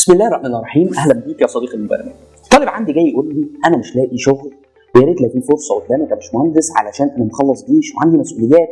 بسم الله الرحمن الرحيم. اهلا بيك يا صديقي المبرمج. طالب عندي جاي يقول لي انا مش لاقي شغل، ويا ريت لو في فرصه قدامك يا باشمهندس علشان انا مخلص جيش وعندي مسؤوليات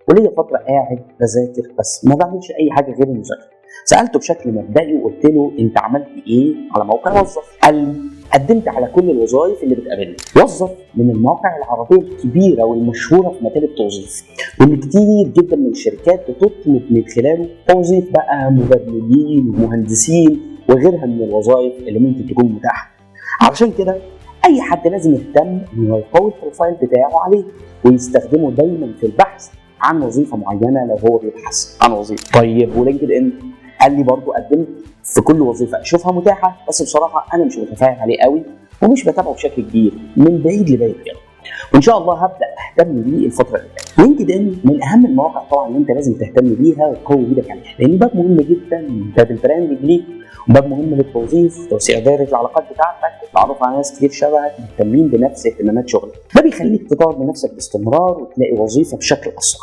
وليا فتره قاعد بذاكر بس ما بعملش اي حاجه غير المذاكره. سالته بشكل مبدئي وقلت له انت عملت ايه على موقع وظف؟ قال لي قدمت على كل الوظائف اللي بتقابلني. وظف من المواقع العربيه الكبيره والمشهوره في مجال التوظيف، واللي كتير جدا من الشركات بتطلب من خلاله توظيف بقى مبرمجين ومهندسين وغيرها من الوظائف اللي ممكن تكون متاحه. علشان كده اي حد لازم يهتم انه يقوي البروفايل بتاعه عليه ويستخدمه دايما في البحث عن وظيفه معينه لو هو بيبحث عن وظيفه. طيب ولينكد ان؟ قال لي برضو قدمت في كل وظيفه اشوفها متاحه، بس بصراحه انا مش متفاعل عليه قوي ومش بتابعه بشكل كبير، من بعيد لبعيد كده، وان شاء الله هبدا اهتم بيه الفتره اللي جايه. لينكد ان من اهم المواقع طبعا اللي انت لازم تهتم بيها وتقوي ايدك عليها، لان باب مهم جدا، باب البراندنج ليك، وباب مهم للتوظيف، توسيع دائره العلاقات بتاعتك، التعرف على ناس كتير شبهك مهتمين بنفس اهتمامات شغلك. ده بيخليك تطور من نفسك باستمرار وتلاقي وظيفه بشكل اسرع.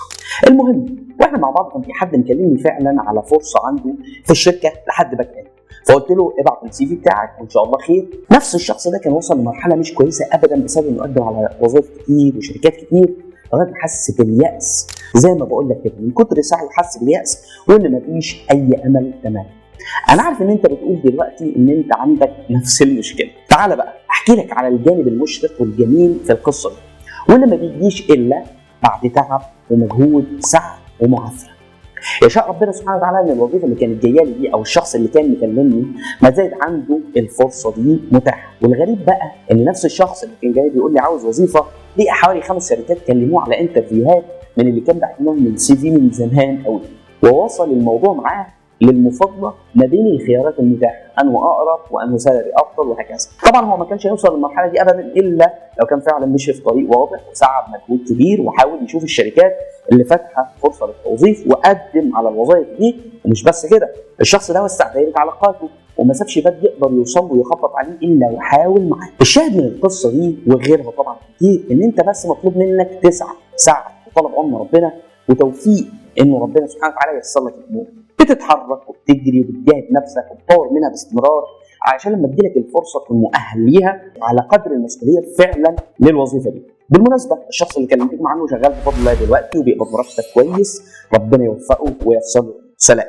المهم واحنا مع بعض كان في حد مكلمني فعلا على فرصه عنده في الشركه لحد باك اند، فقلت له ابعت السي في بتاعك وان شاء الله خير. نفس الشخص ده كان وصل لمرحله مش كويسه ابدا بسبب انه قدم على وظائف كتير وشركات كتير لغايه ما حس بالياس، زي ما بقول لك كده، من كتر سعيه حس بالياس وان مفيش اي امل تماما. انا عارف ان انت بتقول دلوقتي ان انت عندك نفس المشكله. تعال بقى احكي لك على الجانب المشرق والجميل في القصه دي، واللي ما بيجيش الا بعد تعب ومجهود سعي ومعافره. يشاء ربنا سبحانه وتعالى ان الوظيفه اللي كانت جايه لي دي او الشخص اللي كان مكلمني ما زالت عنده الفرصه دي متاحه. والغريب بقى ان نفس الشخص اللي كان جاي بيقول لي عاوز وظيفه، لقى حوالي 5 شركات كلموه على انترفيوهات من اللي كان باعت لهم من سي في من زمان قوي، ووصل الموضوع معاه للمفاضله ما بين الخيارات المتاحه، انه اقرب وانه سالري افضل وهكذا. طبعا هو ما كانش هيوصل للمرحله دي ابدا الا لو كان فعلا مشي في طريق واضح وسعى بمجهود كبير وحاول يشوف الشركات اللي فاتحه فرصه للتوظيف وقدم على الوظائف دي. ومش بس كده، الشخص ده وسع دايره علاقاته وما سابش باب يقدر يوصل له ويخبط عليه الا وحاول معاه. الشاهد من القصه دي وغيرها طبعا كتير ان انت بس مطلوب منك تسعى وطلب عون ربنا وتوفيق انه ربنا سبحانه وتعالى ييسر لك الامور. بتتحرك وبتجري وبتجاهد نفسك وبتطور منها باستمرار عشان لما تجيلك الفرصه تكون مؤهل ليها على قدر المسؤوليه فعلا للوظيفه دي. بالمناسبه الشخص اللي كلمتكم عنه شغال بفضل الله دلوقتي وبيقبض مرتب كويس، ربنا يوفقه وييسر له. سلام.